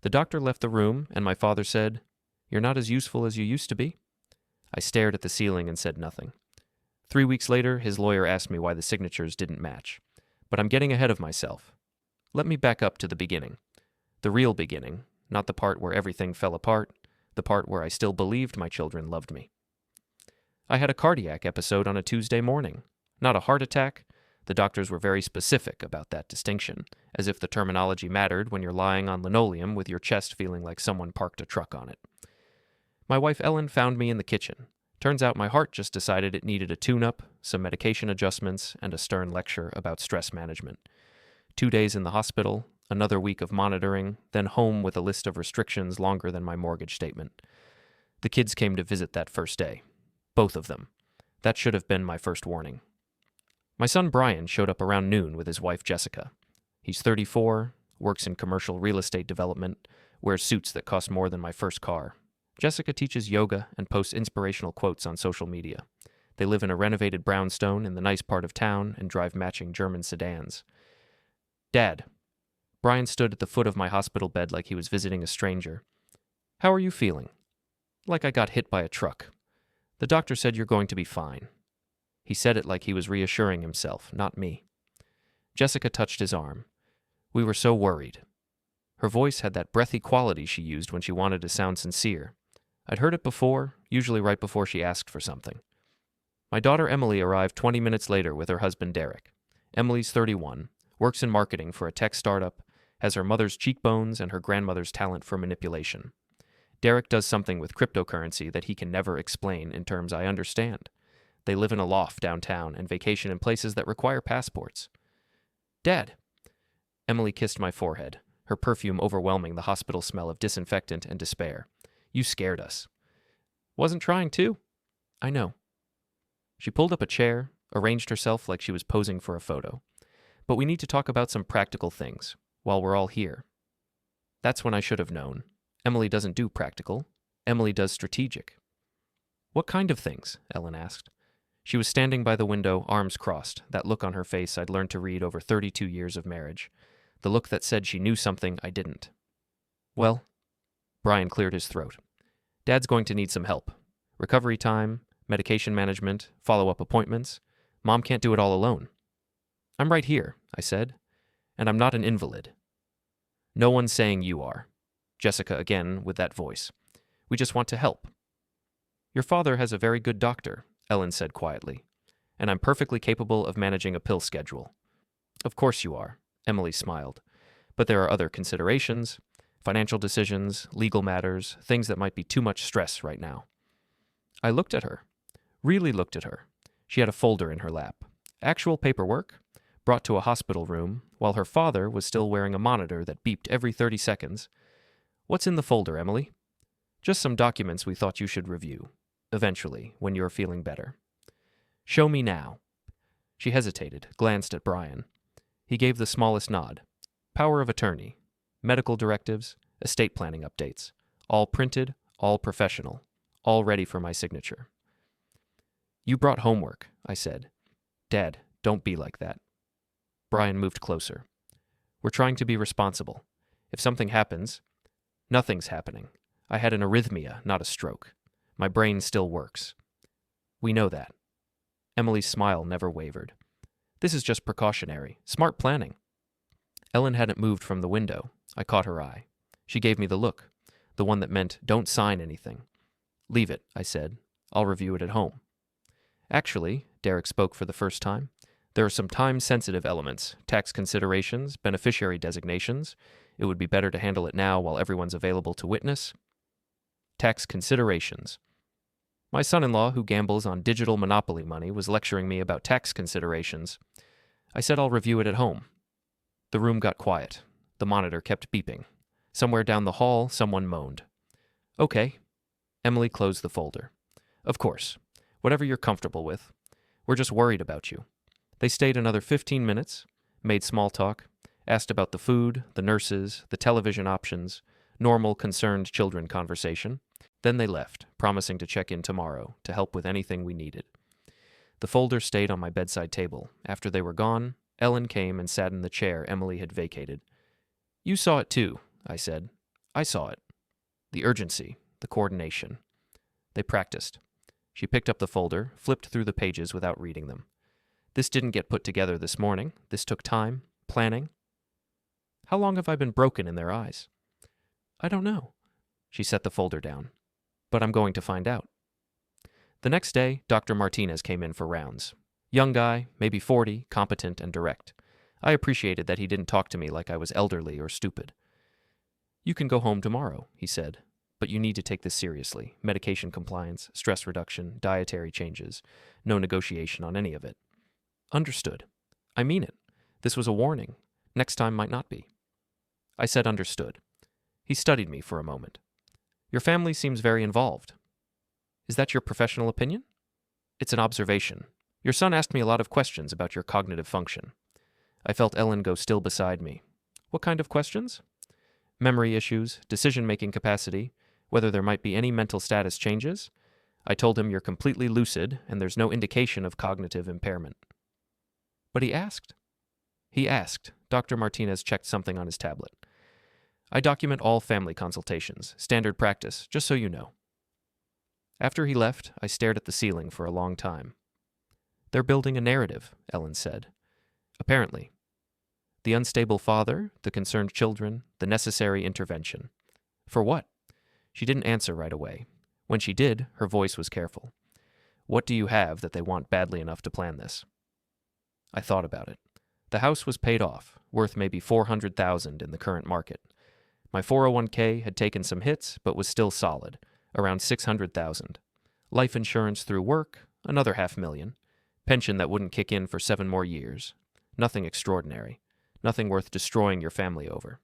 The doctor left the room, and my father said, "You're not as useful as you used to be." I stared at the ceiling and said nothing. 3 weeks later, his lawyer asked me why the signatures didn't match. But I'm getting ahead of myself. Let me back up to the beginning. The real beginning, not the part where everything fell apart, the part where I still believed my children loved me. I had a cardiac episode on a Tuesday morning. Not a heart attack. The doctors were very specific about that distinction, as if the terminology mattered when you're lying on linoleum with your chest feeling like someone parked a truck on it. My wife Ellen found me in the kitchen. Turns out my heart just decided it needed a tune-up, some medication adjustments, and a stern lecture about stress management. 2 days in the hospital, another week of monitoring, then home with a list of restrictions longer than my mortgage statement. The kids came to visit that first day. Both of them. That should have been my first warning. My son Brian showed up around noon with his wife Jessica. He's 34, works in commercial real estate development, wears suits that cost more than my first car. Jessica teaches yoga and posts inspirational quotes on social media. They live in a renovated brownstone in the nice part of town and drive matching German sedans. "Dad." Brian stood at the foot of my hospital bed like he was visiting a stranger. "How are you feeling?" "Like I got hit by a truck. The doctor said you're going to be fine." He said it like he was reassuring himself, not me. Jessica touched his arm. "We were so worried." Her voice had that breathy quality she used when she wanted to sound sincere. I'd heard it before, usually right before she asked for something. My daughter Emily arrived 20 minutes later with her husband Derek. Emily's 31, works in marketing for a tech startup, has her mother's cheekbones and her grandmother's talent for manipulation. Derek does something with cryptocurrency that he can never explain in terms I understand. They live in a loft downtown and vacation in places that require passports. "Dad." Emily kissed my forehead, her perfume overwhelming the hospital smell of disinfectant and despair. "You scared us." "Wasn't trying to." "I know." She pulled up a chair, arranged herself like she was posing for a photo. "But we need to talk about some practical things, while we're all here." That's when I should have known. Emily doesn't do practical. Emily does strategic. "What kind of things?" Ellen asked. She was standing by the window, arms crossed, that look on her face I'd learned to read over 32 years of marriage. The look that said she knew something I didn't. "Well," Brian cleared his throat. "Dad's going to need some help. Recovery time, medication management, follow-up appointments. Mom can't do it all alone." "I'm right here," I said. "And I'm not an invalid." "No one's saying you are." Jessica again with that voice. "We just want to help." "Your father has a very good doctor," Ellen said quietly. "And I'm perfectly capable of managing a pill schedule." "Of course you are," Emily smiled. "But there are other considerations. Financial decisions, legal matters, things that might be too much stress right now." I looked at her. Really looked at her. She had a folder in her lap. Actual paperwork, brought to a hospital room, while her father was still wearing a monitor that beeped every 30 seconds. "What's in the folder, Emily?" "Just some documents we thought you should review. Eventually, when you're feeling better." "Show me now." She hesitated, glanced at Brian. He gave the smallest nod. "Power of attorney. Medical directives, estate planning updates. All printed, all professional. All ready for my signature." "You brought homework," I said. "Dad, don't be like that." Brian moved closer. "We're trying to be responsible. If something happens..." "Nothing's happening. I had an arrhythmia, not a stroke. My brain still works." "We know that." Emily's smile never wavered. "This is just precautionary. Smart planning." Ellen hadn't moved from the window. I caught her eye. She gave me the look, the one that meant, "Don't sign anything." "Leave it," I said. "I'll review it at home." "Actually," Derek spoke for the first time, "there are some time-sensitive elements, tax considerations, beneficiary designations. It would be better to handle it now while everyone's available to witness." Tax considerations. My son-in-law, who gambles on digital monopoly money, was lecturing me about tax considerations. I said I'll review it at home. The room got quiet. The monitor kept beeping. Somewhere down the hall, someone moaned. "Okay." Emily closed the folder. "Of course. Whatever you're comfortable with. We're just worried about you." They stayed another 15 minutes, made small talk, asked about the food, the nurses, the television options, normal concerned children conversation. Then they left, promising to check in tomorrow to help with anything we needed. The folder stayed on my bedside table. After they were gone, Ellen came and sat in the chair Emily had vacated. "You saw it too," I said. I saw it. The urgency, the coordination. They practiced. She picked up the folder, flipped through the pages without reading them. This didn't get put together this morning. This took time, planning. How long have I been broken in their eyes? I don't know. She set the folder down. But I'm going to find out. The next day, Dr. Martinez came in for rounds. Young guy, maybe 40, competent and direct. I appreciated that he didn't talk to me like I was elderly or stupid. You can go home tomorrow, he said, but you need to take this seriously. Medication compliance, stress reduction, dietary changes. No negotiation on any of it. Understood. I mean it. This was a warning. Next time might not be. I said understood. He studied me for a moment. Your family seems very involved. Is that your professional opinion? It's an observation. Your son asked me a lot of questions about your cognitive function. I felt Ellen go still beside me. What kind of questions? Memory issues, decision-making capacity, whether there might be any mental status changes. I told him you're completely lucid and there's no indication of cognitive impairment. But he asked. He asked. Dr. Martinez checked something on his tablet. I document all family consultations, standard practice, just so you know. After he left, I stared at the ceiling for a long time. They're building a narrative, Ellen said. Apparently. The unstable father, the concerned children, the necessary intervention. For what? She didn't answer right away. When she did, her voice was careful. What do you have that they want badly enough to plan this? I thought about it. The house was paid off, worth maybe $400,000 in the current market. My 401k had taken some hits, but was still solid, around $600,000. Life insurance through work, another $500,000. Pension that wouldn't kick in for 7 more years. Nothing extraordinary. Nothing worth destroying your family over.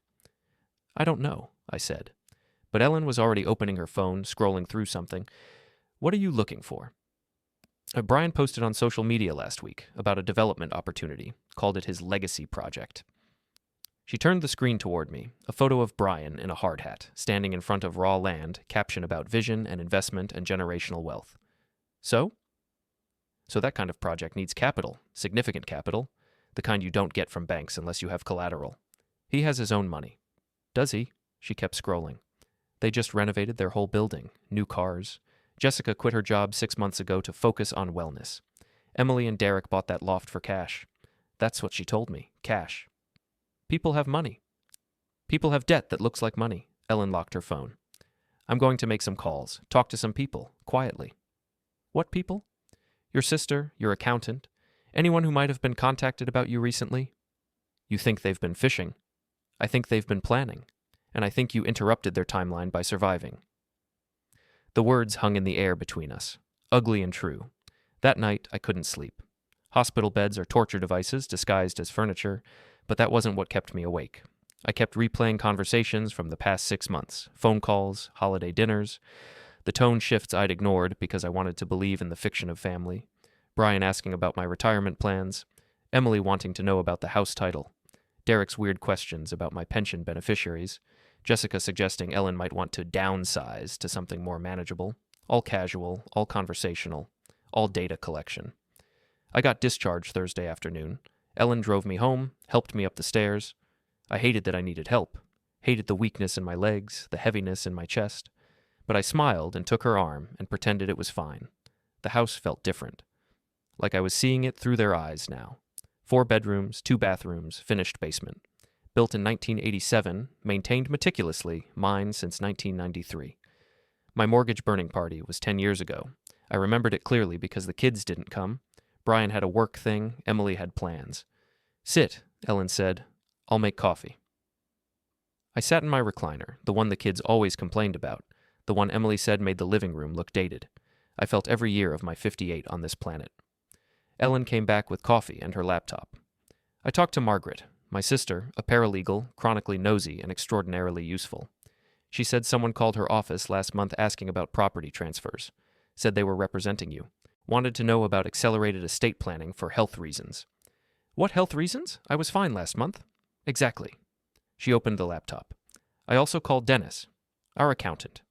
I don't know, I said. But Ellen was already opening her phone, scrolling through something. What are you looking for? Brian posted on social media last week about a development opportunity, called it his legacy project. She turned the screen toward me, a photo of Brian in a hard hat, standing in front of raw land, caption about vision and investment and generational wealth. So that kind of project needs capital, significant capital, the kind you don't get from banks unless you have collateral. He has his own money. Does he? She kept scrolling. They just renovated their whole building, new cars. Jessica quit her job 6 months ago to focus on wellness. Emily and Derek bought that loft for cash. That's what she told me, cash. People have money. People have debt that looks like money. Ellen locked her phone. I'm going to make some calls, talk to some people, quietly. What people? Your sister, your accountant, anyone who might have been contacted about you recently? You think they've been fishing. I think they've been planning. And I think you interrupted their timeline by surviving. The words hung in the air between us, ugly and true. That night, I couldn't sleep. Hospital beds are torture devices disguised as furniture, but that wasn't what kept me awake. I kept replaying conversations from the past 6 months, phone calls, holiday dinners, the tone shifts I'd ignored because I wanted to believe in the fiction of family, Brian asking about my retirement plans, Emily wanting to know about the house title, Derek's weird questions about my pension beneficiaries, Jessica suggesting Ellen might want to downsize to something more manageable, all casual, all conversational, all data collection. I got discharged Thursday afternoon. Ellen drove me home, helped me up the stairs. I hated that I needed help, hated the weakness in my legs, the heaviness in my chest. But I smiled and took her arm and pretended it was fine. The house felt different. Like I was seeing it through their eyes now. 4 bedrooms, 2 bathrooms, finished basement. Built in 1987, maintained meticulously, mine since 1993. My mortgage burning party was 10 years ago. I remembered it clearly because the kids didn't come. Brian had a work thing, Emily had plans. Sit, Ellen said. I'll make coffee. I sat in my recliner, the one the kids always complained about, the one Emily said made the living room look dated. I felt every year of my 58 on this planet. Ellen came back with coffee and her laptop. I talked to Margaret, my sister, a paralegal, chronically nosy and extraordinarily useful. She said someone called her office last month asking about property transfers. Said they were representing you. Wanted to know about accelerated estate planning for health reasons. What health reasons? I was fine last month. Exactly. She opened the laptop. I also called Dennis, our accountant.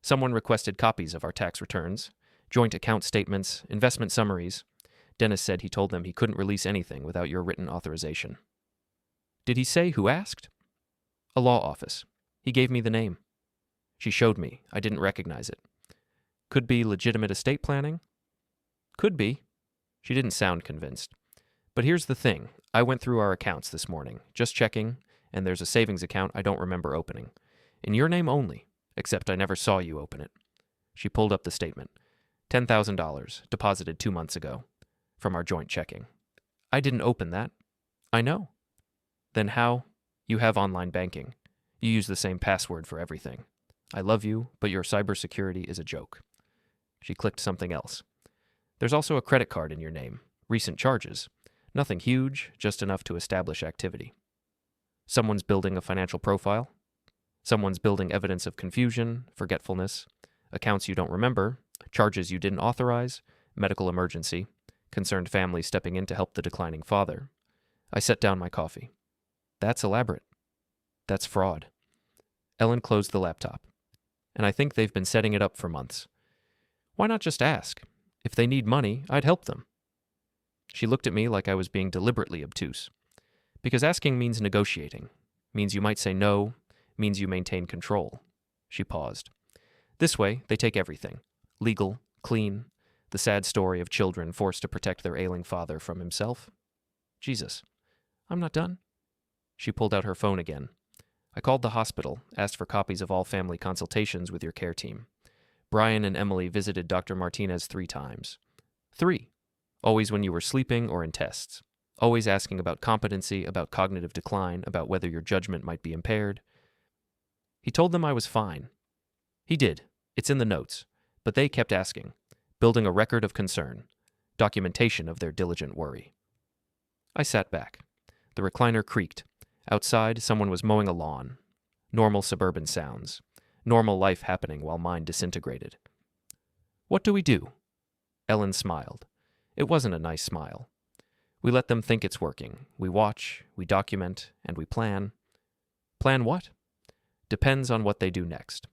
Someone requested copies of our tax returns, joint account statements, investment summaries. Dennis said he told them he couldn't release anything without your written authorization. Did he say who asked? A law office. He gave me the name. She showed me. I didn't recognize it. Could be legitimate estate planning? Could be. She didn't sound convinced. But here's the thing. I went through our accounts this morning, just checking, and there's a savings account I don't remember opening. In your name only, except I never saw you open it. She pulled up the statement. $10,000, deposited 2 months ago, from our joint checking. I didn't open that. I know. Then how? You have online banking. You use the same password for everything. I love you, but your cybersecurity is a joke. She clicked something else. There's also a credit card in your name. Recent charges. Nothing huge, just enough to establish activity. Someone's building a financial profile. Someone's building evidence of confusion, forgetfulness, accounts you don't remember, charges you didn't authorize, medical emergency, concerned family stepping in to help the declining father. I set down my coffee. That's elaborate. That's fraud. Ellen closed the laptop. And I think they've been setting it up for months. Why not just ask? If they need money, I'd help them. She looked at me like I was being deliberately obtuse. Because asking means negotiating, means you might say no, means you maintain control. She paused. This way, they take everything. Legal, clean, the sad story of children forced to protect their ailing father from himself. Jesus, I'm not done. She pulled out her phone again. I called the hospital, asked for copies of all family consultations with your care team. Brian and Emily visited Dr. Martinez 3 times. 3. Always when you were sleeping or in tests. Always asking about competency, about cognitive decline, about whether your judgment might be impaired. He told them I was fine. He did. It's in the notes. But they kept asking, building a record of concern, documentation of their diligent worry. I sat back. The recliner creaked. Outside, someone was mowing a lawn. Normal suburban sounds. Normal life happening while mine disintegrated. What do we do? Ellen smiled. It wasn't a nice smile. We let them think it's working. We watch, we document, and we plan. Plan what? Depends on what they do next.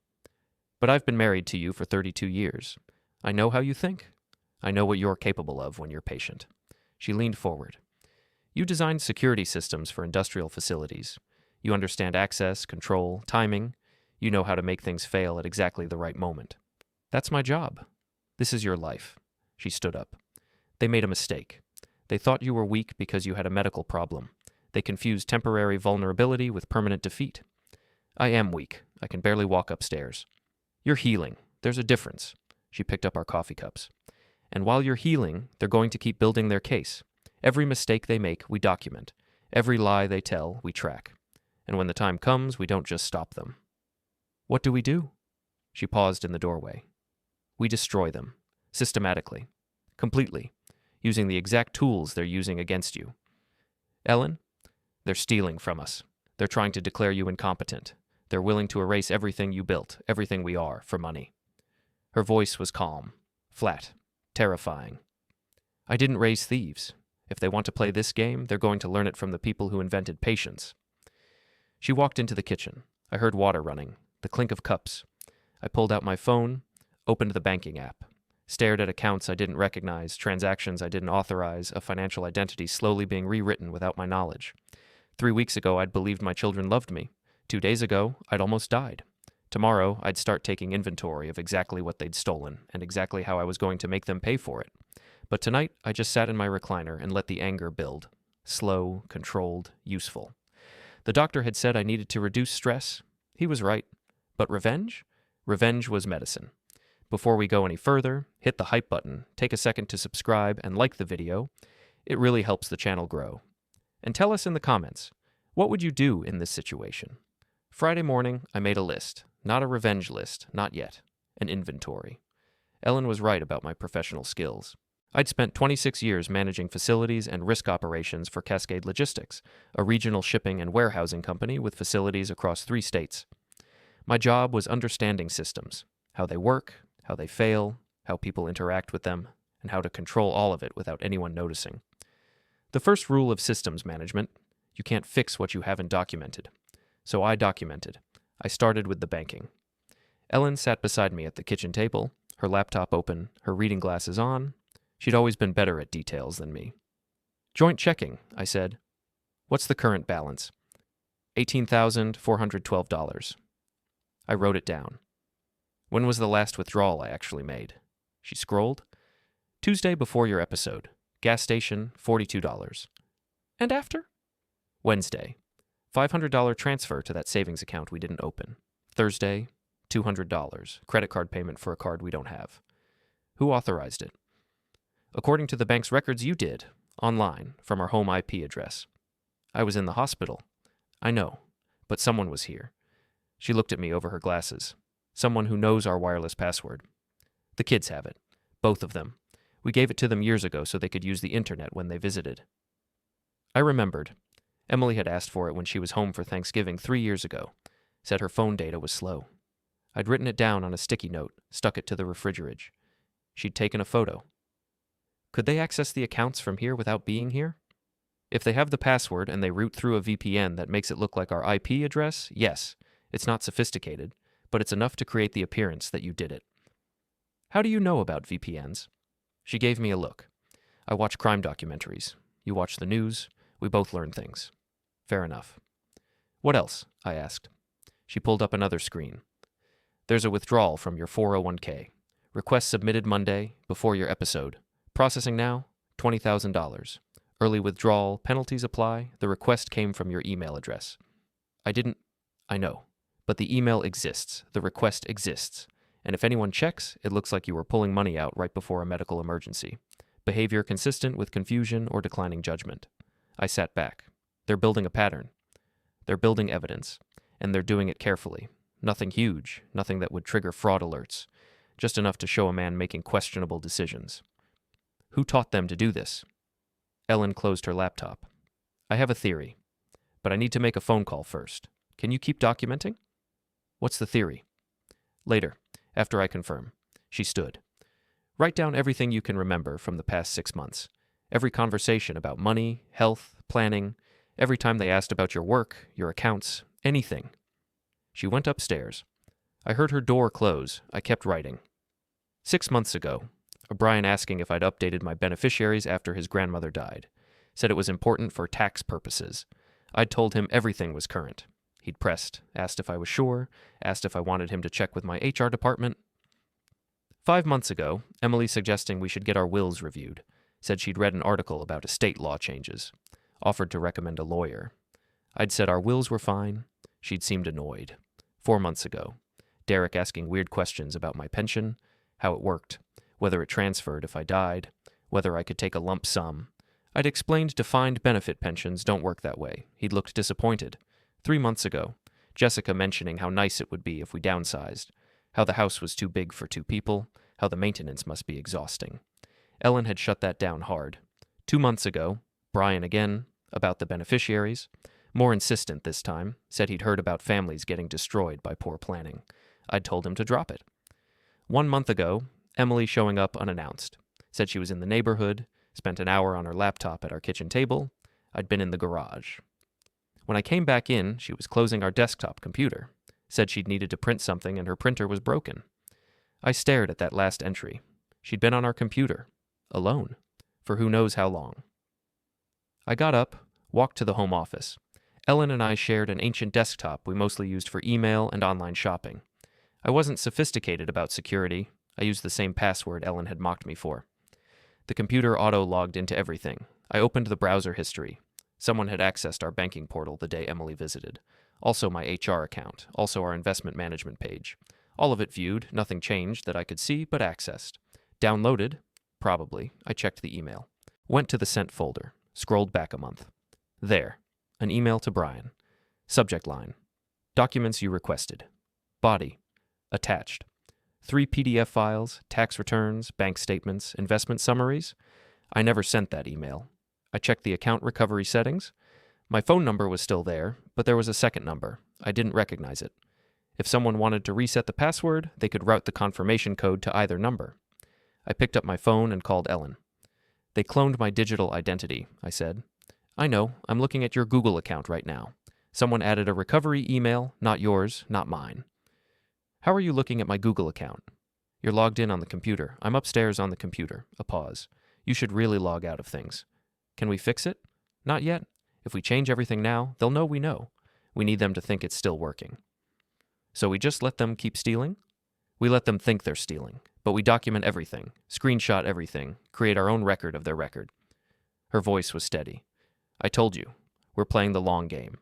But I've been married to you for 32 years. I know how you think. I know what you're capable of when you're patient. She leaned forward. You designed security systems for industrial facilities. You understand access, control, timing. You know how to make things fail at exactly the right moment. That's my job. This is your life. She stood up. They made a mistake. They thought you were weak because you had a medical problem. They confused temporary vulnerability with permanent defeat. I am weak. I can barely walk upstairs. You're healing. There's a difference. She picked up our coffee cups. And while you're healing, they're going to keep building their case. Every mistake they make, we document. Every lie they tell, we track. And when the time comes, we don't just stop them. What do we do? She paused in the doorway. We destroy them. Systematically. Completely. Using the exact tools they're using against you. Ellen, they're stealing from us. They're trying to declare you incompetent. They're willing to erase everything you built, everything we are, for money. Her voice was calm, flat, terrifying. I didn't raise thieves. If they want to play this game, they're going to learn it from the people who invented patience. She walked into the kitchen. I heard water running, the clink of cups. I pulled out my phone, opened the banking app, stared at accounts I didn't recognize, transactions I didn't authorize, a financial identity slowly being rewritten without my knowledge. 3 weeks ago, I'd believed my children loved me. 2 days ago, I'd almost died. Tomorrow, I'd start taking inventory of exactly what they'd stolen and exactly how I was going to make them pay for it. But tonight, I just sat in my recliner and let the anger build. Slow, controlled, useful. The doctor had said I needed to reduce stress. He was right. But revenge? Revenge was medicine. Before we go any further, hit the hype button, take a second to subscribe and like the video. It really helps the channel grow. And tell us in the comments, what would you do in this situation? Friday morning, I made a list. Not a revenge list, not yet. An inventory. Ellen was right about my professional skills. I'd spent 26 years managing facilities and risk operations for Cascade Logistics, a regional shipping and warehousing company with facilities across 3 states. My job was understanding systems, how they work, how they fail, how people interact with them, and how to control all of it without anyone noticing. The first rule of systems management, you can't fix what you haven't documented. So I documented. I started with the banking. Ellen sat beside me at the kitchen table, her laptop open, her reading glasses on. She'd always been better at details than me. Joint checking, I said. What's the current balance? $18,412. I wrote it down. When was the last withdrawal I actually made? She scrolled. Tuesday before your episode. Gas station, $42. And after? Wednesday. $500 transfer to that savings account we didn't open. Thursday, $200. Credit card payment for a card we don't have. Who authorized it? According to the bank's records, you did. Online, from our home IP address. I was in the hospital. I know, but someone was here. She looked at me over her glasses. Someone who knows our wireless password. The kids have it. Both of them. We gave it to them years ago so they could use the internet when they visited. I remembered. Emily had asked for it when she was home for Thanksgiving 3 years ago. Said her phone data was slow. I'd written it down on a sticky note, stuck it to the refrigerage. She'd taken a photo. Could they access the accounts from here without being here? If they have the password and they route through a VPN that makes it look like our IP address, yes, it's not sophisticated, but it's enough to create the appearance that you did it. How do you know about VPNs? She gave me a look. I watch crime documentaries. You watch the news. We both learn things. Fair enough. What else? I asked. She pulled up another screen. There's a withdrawal from your 401k. Request submitted Monday, before your episode. Processing now, $20,000. Early withdrawal, penalties apply. The request came from your email address. I know. But the email exists. The request exists. And if anyone checks, it looks like you were pulling money out right before a medical emergency. Behavior consistent with confusion or declining judgment. I sat back. They're building a pattern. They're building evidence. And they're doing it carefully. Nothing huge, nothing that would trigger fraud alerts. Just enough to show a man making questionable decisions. Who taught them to do this? Ellen closed her laptop. I have a theory, but I need to make a phone call first. Can you keep documenting? What's the theory? Later, after I confirm. She stood. Write down everything you can remember from the past 6 months. Every conversation about money, health, planning, every time they asked about your work, your accounts, anything. She went upstairs. I heard her door close. I kept writing. 6 months ago, Brian asking if I'd updated my beneficiaries after his grandmother died. Said it was important for tax purposes. I'd told him everything was current. He'd pressed, asked if I was sure, asked if I wanted him to check with my HR department. 5 months ago, Emily suggesting we should get our wills reviewed. Said she'd read an article about estate law changes. Offered to recommend a lawyer. I'd said our wills were fine. She'd seemed annoyed. 4 months ago, Derek asking weird questions about my pension, how it worked, whether it transferred if I died, whether I could take a lump sum. I'd explained defined benefit pensions don't work that way. He'd looked disappointed. 3 months ago, Jessica mentioning how nice it would be if we downsized, how the house was too big for 2 people, how the maintenance must be exhausting. Ellen had shut that down hard. 2 months ago, Brian again, about the beneficiaries, more insistent this time, said he'd heard about families getting destroyed by poor planning. I'd told him to drop it. 1 month ago, Emily showing up unannounced. Said she was in the neighborhood, spent an hour on her laptop at our kitchen table. I'd been in the garage. When I came back in, she was closing our desktop computer. Said she'd needed to print something and her printer was broken. I stared at that last entry. She'd been on our computer, alone, for who knows how long. I got up, walked to the home office. Ellen and I shared an ancient desktop we mostly used for email and online shopping. I wasn't sophisticated about security. I used the same password Ellen had mocked me for. The computer auto-logged into everything. I opened the browser history. Someone had accessed our banking portal the day Emily visited. Also my HR account. Also our investment management page. All of it viewed, nothing changed that I could see, but accessed. Downloaded? Probably. I checked the email. Went to the sent folder. Scrolled back a month. There. An email to Brian. Subject line. Documents you requested. Body. Attached. 3 PDF files, tax returns, bank statements, investment summaries. I never sent that email. I checked the account recovery settings. My phone number was still there, but there was a second number. I didn't recognize it. If someone wanted to reset the password, they could route the confirmation code to either number. I picked up my phone and called Ellen. They cloned my digital identity, I said. I know, I'm looking at your Google account right now. Someone added a recovery email, not yours, not mine. How are you looking at my Google account? You're logged in on the computer. I'm upstairs on the computer. A pause. You should really log out of things. Can we fix it? Not yet. If we change everything now, they'll know we know. We need them to think it's still working. So we just let them keep stealing? We let them think they're stealing, but we document everything, screenshot everything, create our own record of their record. Her voice was steady. I told you, we're playing the long game.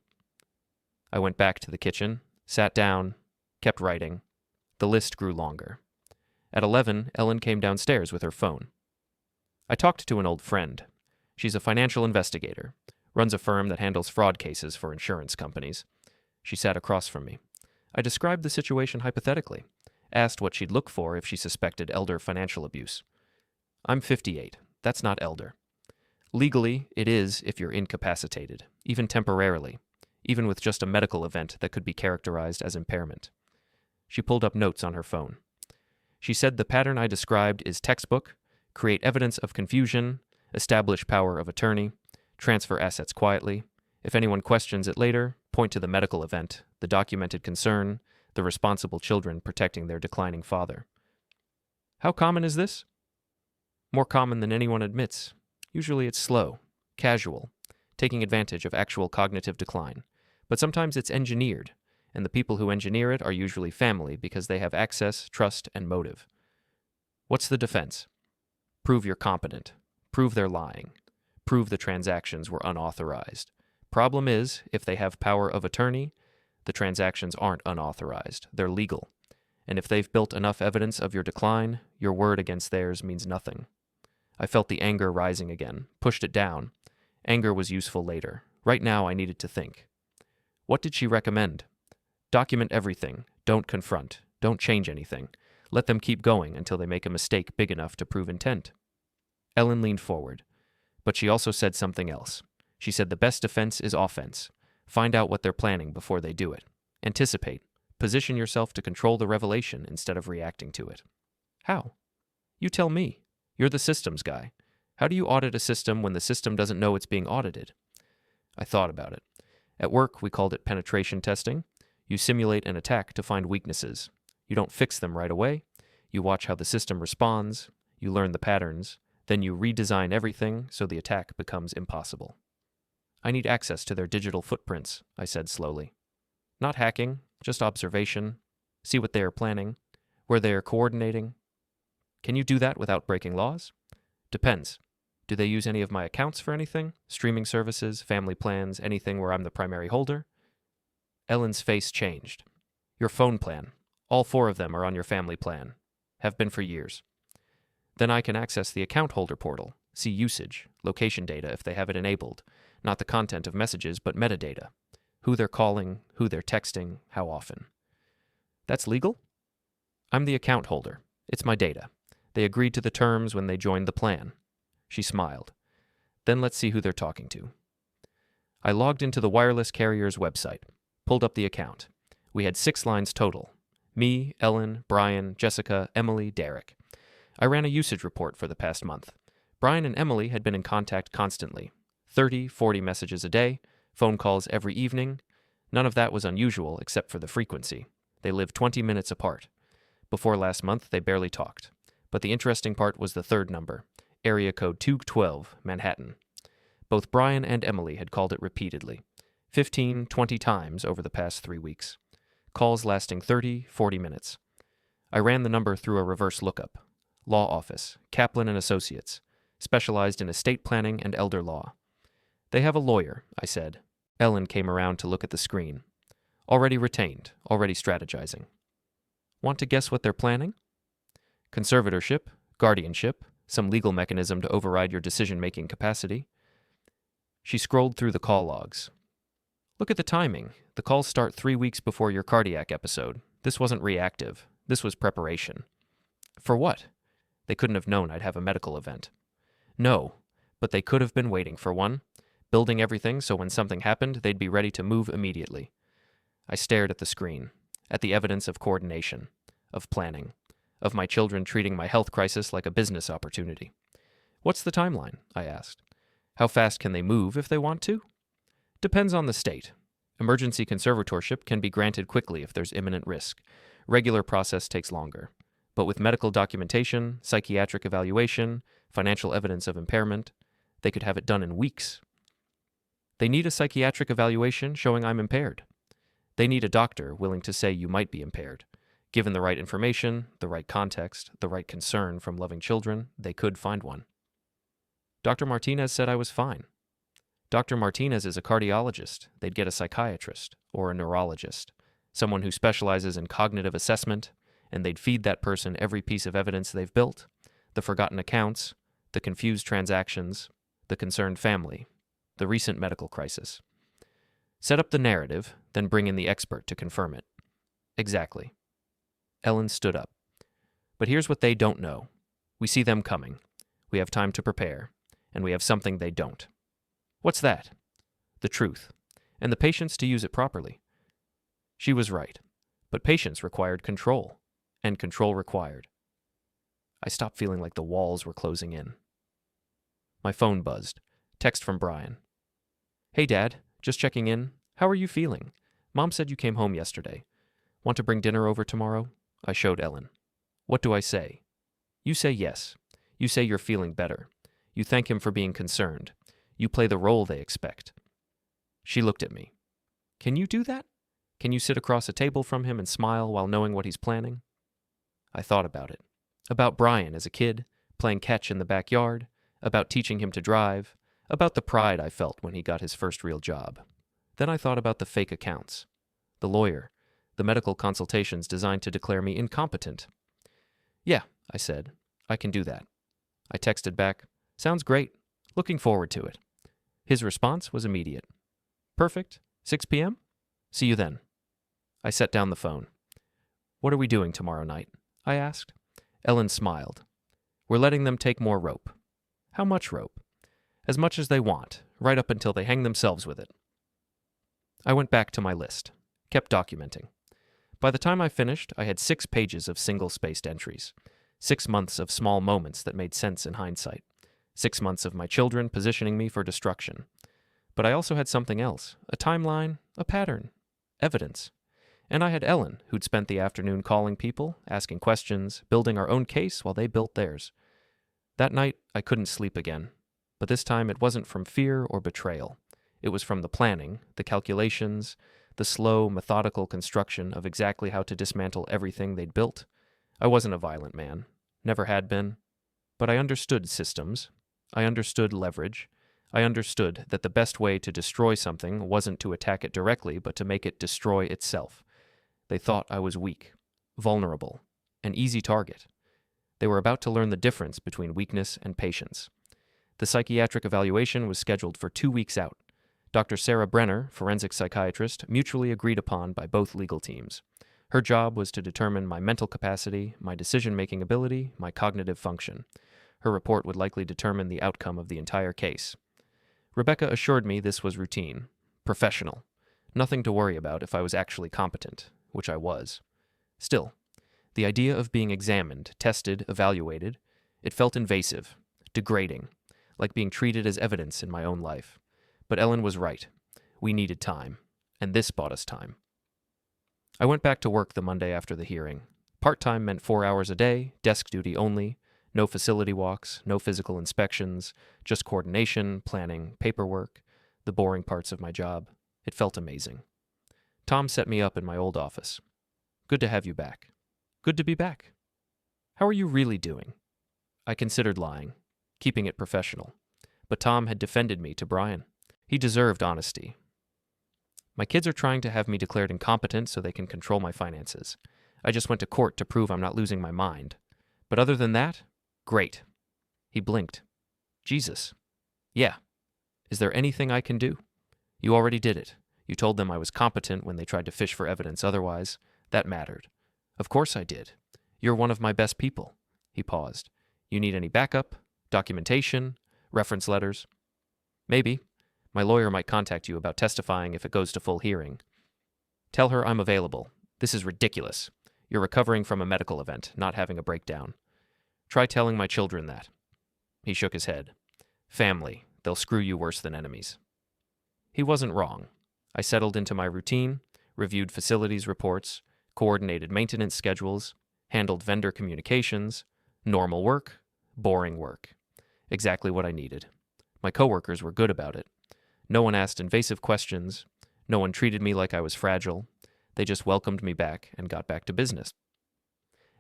I went back to the kitchen, sat down, kept writing. The list grew longer. At 11, Ellen came downstairs with her phone. I talked to an old friend. She's a financial investigator, runs a firm that handles fraud cases for insurance companies. She sat across from me. I described the situation hypothetically, asked what she'd look for if she suspected elder financial abuse. I'm 58. That's not elder. Legally, it is if you're incapacitated, even temporarily, even with just a medical event that could be characterized as impairment. She pulled up notes on her phone. She said the pattern I described is textbook: create evidence of confusion, establish power of attorney, transfer assets quietly. If anyone questions it later, point to the medical event, the documented concern, the responsible children protecting their declining father. How common is this? More common than anyone admits. Usually it's slow, casual, taking advantage of actual cognitive decline. But sometimes it's engineered, and the people who engineer it are usually family because they have access, trust, and motive. What's the defense? Prove you're competent. Prove they're lying. Prove the transactions were unauthorized. Problem is, if they have power of attorney, the transactions aren't unauthorized. They're legal. And if they've built enough evidence of your decline, your word against theirs means nothing. I felt the anger rising again, pushed it down. Anger was useful later. Right now I needed to think. What did she recommend? Document everything. Don't confront. Don't change anything. Let them keep going until they make a mistake big enough to prove intent. Ellen leaned forward. But she also said something else. She said the best defense is offense. Find out what they're planning before they do it. Anticipate. Position yourself to control the revelation instead of reacting to it. How? You tell me. You're the systems guy. How do you audit a system when the system doesn't know it's being audited? I thought about it. At work, we called it penetration testing. You simulate an attack to find weaknesses. You don't fix them right away. You watch how the system responds. You learn the patterns. Then you redesign everything so the attack becomes impossible. I need access to their digital footprints, I said slowly. Not hacking, just observation. See what they are planning, where they are coordinating. Can you do that without breaking laws? Depends. Do they use any of my accounts for anything? Streaming services, family plans, anything where I'm the primary holder? Ellen's face changed. Your phone plan. All 4 of them are on your family plan. Have been for years. Then I can access the account holder portal, see usage, location data if they have it enabled, not the content of messages but metadata, who they're calling, who they're texting, how often. That's legal? I'm the account holder. It's my data. They agreed to the terms when they joined the plan. She smiled. Then let's see who they're talking to. I logged into the wireless carrier's website, pulled up the account. We had 6 lines total. Me, Ellen, Brian, Jessica, Emily, Derek. I ran a usage report for the past month. Brian and Emily had been in contact constantly. 30, 40 messages a day, phone calls every evening. None of that was unusual except for the frequency. They lived 20 minutes apart. Before last month, they barely talked. But the interesting part was the 3rd number, area code 212, Manhattan. Both Brian and Emily had called it repeatedly, 15, 20 times over the past 3 weeks. Calls lasting 30, 40 minutes. I ran the number through a reverse lookup. Law office, Kaplan and Associates, specialized in estate planning and elder law. They have a lawyer, I said. Ellen came around to look at the screen. Already retained, already strategizing. Want to guess what they're planning? Conservatorship, guardianship, some legal mechanism to override your decision-making capacity. She scrolled through the call logs. Look at the timing. The calls start 3 weeks before your cardiac episode. This wasn't reactive. This was preparation. For what? They couldn't have known I'd have a medical event. No, but they could have been waiting for one, building everything so when something happened, they'd be ready to move immediately. I stared at the screen, at the evidence of coordination, of planning, of my children treating my health crisis like a business opportunity. What's the timeline? I asked. How fast can they move if they want to? Depends on the state. Emergency conservatorship can be granted quickly if there's imminent risk. Regular process takes longer. But with medical documentation, psychiatric evaluation, financial evidence of impairment, they could have it done in weeks. They need a psychiatric evaluation showing I'm impaired. They need a doctor willing to say you might be impaired. Given the right information, the right context, the right concern from loving children, they could find one. Dr. Martinez said I was fine. Dr. Martinez is a cardiologist. They'd get a psychiatrist or a neurologist, someone who specializes in cognitive assessment, and they'd feed that person every piece of evidence they've built, the forgotten accounts, the confused transactions, the concerned family, the recent medical crisis. Set up the narrative, then bring in the expert to confirm it. Exactly. Ellen stood up. But here's what they don't know. We see them coming. We have time to prepare, and we have something they don't. What's that? The truth, and the patience to use it properly. She was right, but patience required control, and control required. I stopped feeling like the walls were closing in. My phone buzzed. Text from Brian. Hey, Dad, just checking in. How are you feeling? Mom said you came home yesterday. Want to bring dinner over tomorrow? I showed Ellen. What do I say? You say yes. You say you're feeling better. You thank him for being concerned. You play the role they expect. She looked at me. Can you do that? Can you sit across a table from him and smile while knowing what he's planning? I thought about it. About Brian as a kid, playing catch in the backyard, about teaching him to drive, about the pride I felt when he got his first real job. Then I thought about the fake accounts, the lawyer, the medical consultations designed to declare me incompetent. Yeah, I said, I can do that. I texted back, sounds great, looking forward to it. His response was immediate. Perfect, 6 p.m.? See you then. I set down the phone. What are we doing tomorrow night? I asked. Ellen smiled. We're letting them take more rope. How much rope? As much as they want, right up until they hang themselves with it. I went back to my list, kept documenting. By the time I finished, I had 6 pages of single-spaced entries, 6 months of small moments that made sense in hindsight, 6 months of my children positioning me for destruction. But I also had something else, a timeline, a pattern, evidence. And I had Ellen, who'd spent the afternoon calling people, asking questions, building our own case while they built theirs. That night, I couldn't sleep again. But this time it wasn't from fear or betrayal. It was from the planning, the calculations, the slow, methodical construction of exactly how to dismantle everything they'd built. I wasn't a violent man. Never had been. But I understood systems. I understood leverage. I understood that the best way to destroy something wasn't to attack it directly, but to make it destroy itself. They thought I was weak, vulnerable, an easy target. They were about to learn the difference between weakness and patience. The psychiatric evaluation was scheduled for 2 weeks out. Dr. Sarah Brenner, forensic psychiatrist, mutually agreed upon by both legal teams. Her job was to determine my mental capacity, my decision-making ability, my cognitive function. Her report would likely determine the outcome of the entire case. Rebecca assured me this was routine, professional, nothing to worry about if I was actually competent, which I was. Still, the idea of being examined, tested, evaluated, it felt invasive, degrading, like being treated as evidence in my own life. But Ellen was right. We needed time, and this bought us time. I went back to work the Monday after the hearing. Part-time meant 4 hours a day, desk duty only, no facility walks, no physical inspections, just coordination, planning, paperwork, the boring parts of my job. It felt amazing. Tom set me up in my old office. Good to have you back. Good to be back. How are you really doing? I considered lying, keeping it professional. But Tom had defended me to Brian. He deserved honesty. My kids are trying to have me declared incompetent so they can control my finances. I just went to court to prove I'm not losing my mind. But other than that, great. He blinked. Jesus. Yeah. Is there anything I can do? You already did it. You told them I was competent when they tried to fish for evidence otherwise. That mattered. Of course I did. You're one of my best people. He paused. You need any backup? Documentation? Reference letters? Maybe. My lawyer might contact you about testifying if it goes to full hearing. Tell her I'm available. This is ridiculous. You're recovering from a medical event, not having a breakdown. Try telling my children that. He shook his head. Family. They'll screw you worse than enemies. He wasn't wrong. I settled into my routine, reviewed facilities reports, coordinated maintenance schedules, handled vendor communications, normal work, boring work. Exactly what I needed. My coworkers were good about it. No one asked invasive questions. No one treated me like I was fragile. They just welcomed me back and got back to business.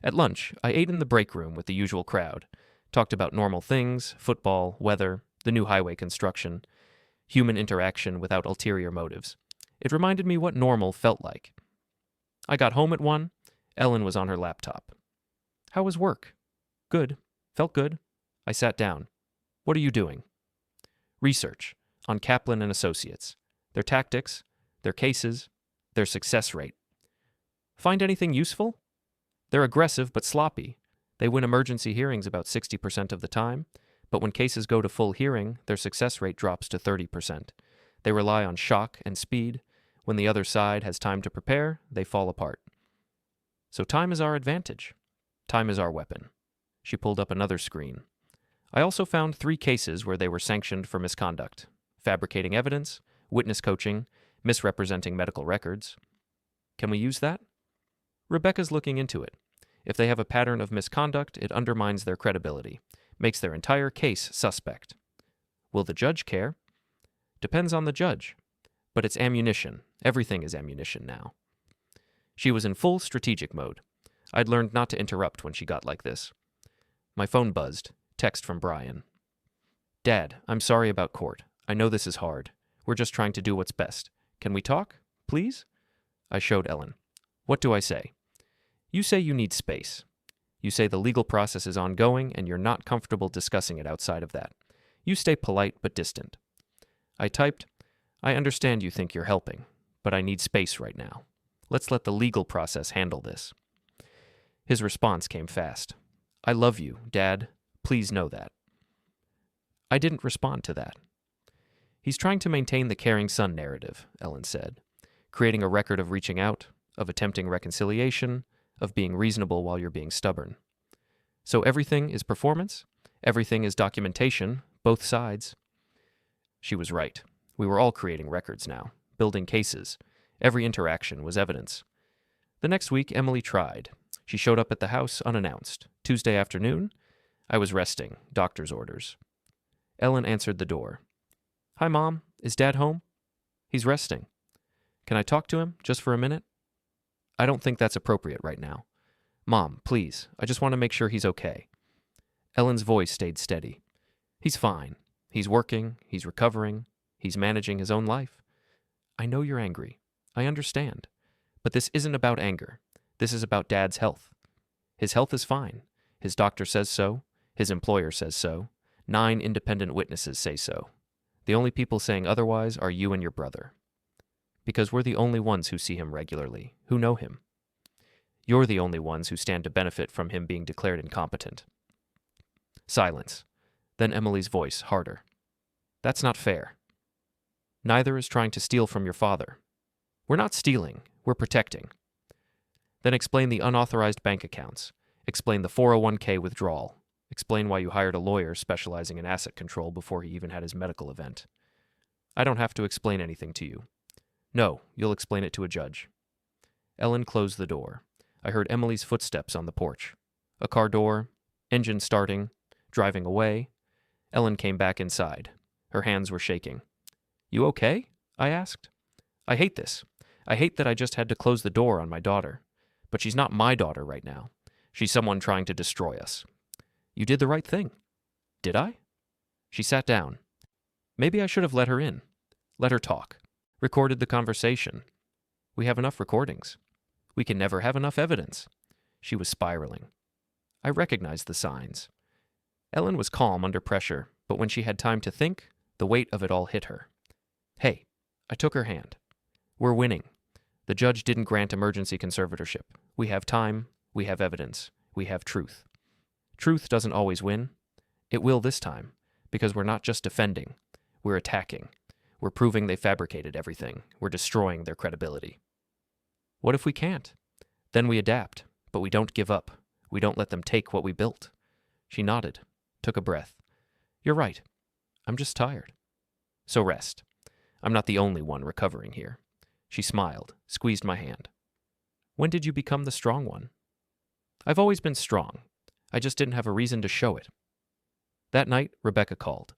At lunch, I ate in the break room with the usual crowd, talked about normal things, football, weather, the new highway construction, human interaction without ulterior motives. It reminded me what normal felt like. I got home at 1. Ellen was on her laptop. How was work? Good. Felt good. I sat down. What are you doing? Research on Kaplan and Associates. Their tactics, their cases, their success rate. Find anything useful? They're aggressive but sloppy. They win emergency hearings about 60% of the time, but when cases go to full hearing, their success rate drops to 30%. They rely on shock and speed. When the other side has time to prepare, they fall apart. So time is our advantage. Time is our weapon. She pulled up another screen. I also found 3 cases where they were sanctioned for misconduct: fabricating evidence, witness coaching, misrepresenting medical records. Can we use that? Rebecca's looking into it. If they have a pattern of misconduct, it undermines their credibility, makes their entire case suspect. Will the judge care? Depends on the judge. But it's ammunition. Everything is ammunition now. She was in full strategic mode. I'd learned not to interrupt when she got like this. My phone buzzed. Text from Brian. Dad, I'm sorry about court. I know this is hard. We're just trying to do what's best. Can we talk? Please? I showed Ellen. What do I say? You say you need space. You say the legal process is ongoing and you're not comfortable discussing it outside of that. You stay polite but distant. I typed, I understand you think you're helping, but I need space right now. Let's let the legal process handle this. His response came fast. I love you, Dad. Please know that. I didn't respond to that. He's trying to maintain the caring son narrative, Ellen said, creating a record of reaching out, of attempting reconciliation, of being reasonable while you're being stubborn. So everything is performance, everything is documentation, both sides. She was right. We were all creating records now, building cases. Every interaction was evidence. The next week, Emily tried. She showed up at the house unannounced. Tuesday afternoon, I was resting, doctor's orders. Ellen answered the door. Hi, Mom. Is Dad home? He's resting. Can I talk to him just for a minute? I don't think that's appropriate right now. Mom, please, I just want to make sure he's okay. Ellen's voice stayed steady. He's fine. He's working. He's recovering. He's managing his own life. I know you're angry. I understand. But this isn't about anger. This is about Dad's health. His health is fine. His doctor says so. His employer says so. 9 independent witnesses say so. The only people saying otherwise are you and your brother. Because we're the only ones who see him regularly, who know him. You're the only ones who stand to benefit from him being declared incompetent. Silence. Then Emily's voice, harder. That's not fair. Neither is trying to steal from your father. We're not stealing, we're protecting. Then explain the unauthorized bank accounts. Explain the 401k withdrawal. Explain why you hired a lawyer specializing in asset control before he even had his medical event. I don't have to explain anything to you. No, you'll explain it to a judge. Ellen closed the door. I heard Emily's footsteps on the porch. A car door, engine starting, driving away. Ellen came back inside. Her hands were shaking. You okay? I asked. I hate this. I hate that I just had to close the door on my daughter. But she's not my daughter right now. She's someone trying to destroy us. You did the right thing. Did I? She sat down. Maybe I should have let her in. Let her talk. Recorded the conversation. We have enough recordings. We can never have enough evidence. She was spiraling. I recognized the signs. Ellen was calm under pressure, but when she had time to think, the weight of it all hit her. Hey, I took her hand. We're winning. The judge didn't grant emergency conservatorship. We have time. We have evidence. We have truth. Truth doesn't always win. It will this time, because we're not just defending. We're attacking. We're proving they fabricated everything. We're destroying their credibility. What if we can't? Then we adapt, but we don't give up. We don't let them take what we built. She nodded, took a breath. You're right. I'm just tired. So rest. I'm not the only one recovering here. She smiled, squeezed my hand. When did you become the strong one? I've always been strong. I just didn't have a reason to show it. That night, Rebecca called.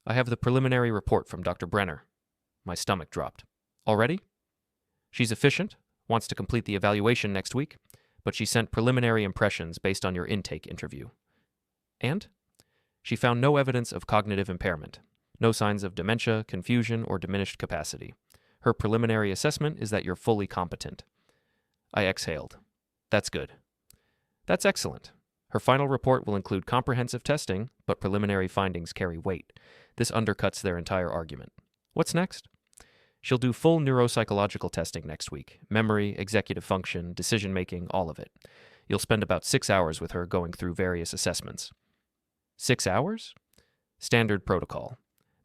I have the preliminary report from Dr. Brenner. My stomach dropped. Already? She's efficient, Wants to complete the evaluation next week, but she sent preliminary impressions based on your intake interview. And? She found no evidence of cognitive impairment, no signs of dementia, confusion, or diminished capacity. Her preliminary assessment is that you're fully competent. I exhaled. That's good. That's excellent. Her final report will include comprehensive testing, but preliminary findings carry weight. This undercuts their entire argument. What's next? She'll do full neuropsychological testing next week. Memory, executive function, decision-making, all of it. You'll spend about 6 hours with her going through various assessments. 6 hours? Standard protocol.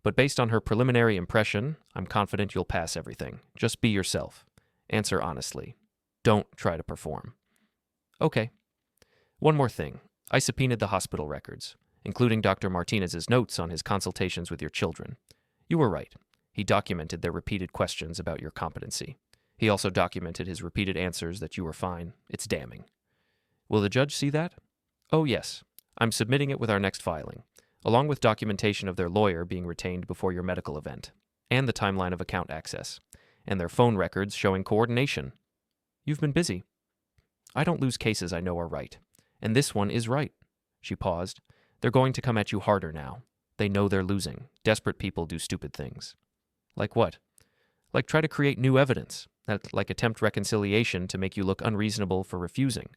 But based on her preliminary impression, I'm confident you'll pass everything. Just be yourself. Answer honestly. Don't try to perform. Okay. One more thing. I subpoenaed the hospital records, including Dr. Martinez's notes on his consultations with your children. You were right. He documented their repeated questions about your competency. He also documented his repeated answers that you were fine. It's damning. Will the judge see that? Oh, yes. I'm submitting it with our next filing, along with documentation of their lawyer being retained before your medical event, and the timeline of account access, and their phone records showing coordination. You've been busy. I don't lose cases I know are right, and this one is right. She paused. They're going to come at you harder now. They know they're losing. Desperate people do stupid things. Like what? Like try to create new evidence. Like attempt reconciliation to make you look unreasonable for refusing.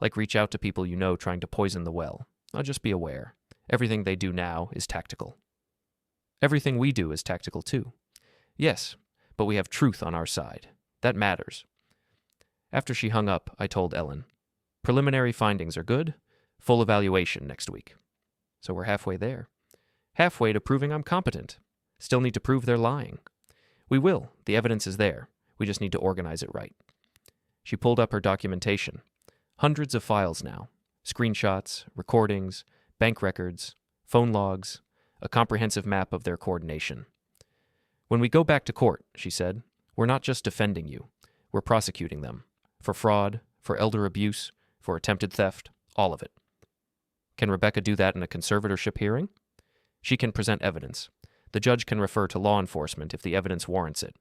Like reach out to people you know trying to poison the well. I'll just be aware. Everything they do now is tactical. Everything we do is tactical too. Yes, but we have truth on our side. That matters. After she hung up, I told Ellen, preliminary findings are good, full evaluation next week. So we're halfway there. Halfway to proving I'm competent. Still need to prove they're lying. We will. The evidence is there. We just need to organize it right. She pulled up her documentation. Hundreds of files now. Screenshots, recordings, bank records, phone logs, a comprehensive map of their coordination. When we go back to court, she said, we're not just defending you. We're prosecuting them. For fraud, for elder abuse, for attempted theft, all of it. Can Rebecca do that in a conservatorship hearing? She can present evidence. The judge can refer to law enforcement if the evidence warrants it.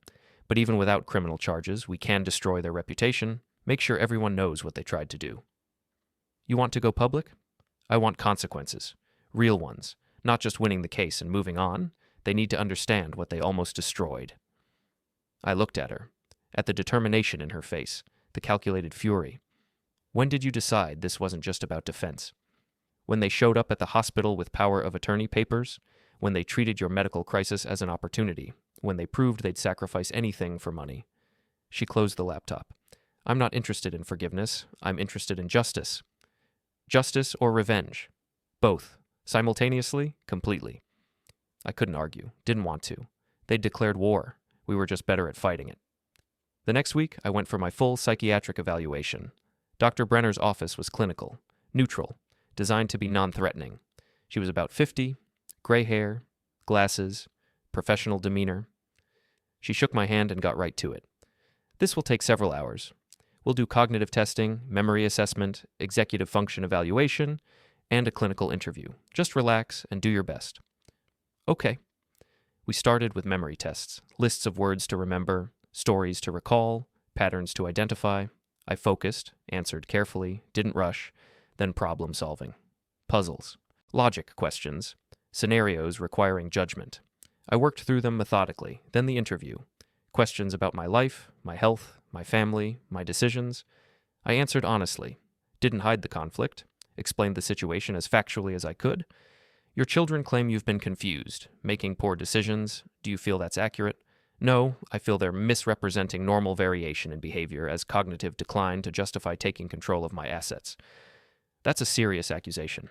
But even without criminal charges, we can destroy their reputation, make sure everyone knows what they tried to do. You want to go public? I want consequences. Real ones. Not just winning the case and moving on. They need to understand what they almost destroyed. I looked at her, at the determination in her face, the calculated fury. When did you decide this wasn't just about defense? When they showed up at the hospital with power of attorney papers? When they treated your medical crisis as an opportunity? When they proved they'd sacrifice anything for money? She closed the laptop. I'm not interested in forgiveness. I'm interested in justice. Justice or revenge? Both. Simultaneously, completely. I couldn't argue. Didn't want to. They'd declared war. We were just better at fighting it. The next week, I went for my full psychiatric evaluation. Dr. Brenner's office was clinical, neutral, designed to be non-threatening. She was about 50, gray hair, glasses, professional demeanor. She shook my hand and got right to it. This will take several hours. We'll do cognitive testing, memory assessment, executive function evaluation, and a clinical interview. Just relax and do your best. Okay. We started with memory tests, lists of words to remember, stories to recall, patterns to identify. I focused, answered carefully, didn't rush, then problem solving. Puzzles, logic questions, scenarios requiring judgment. I worked through them methodically, then the interview. Questions about my life, my health, my family, my decisions. I answered honestly, didn't hide the conflict, explained the situation as factually as I could. Your children claim you've been confused, making poor decisions. Do you feel that's accurate? No, I feel they're misrepresenting normal variation in behavior as cognitive decline to justify taking control of my assets. That's a serious accusation.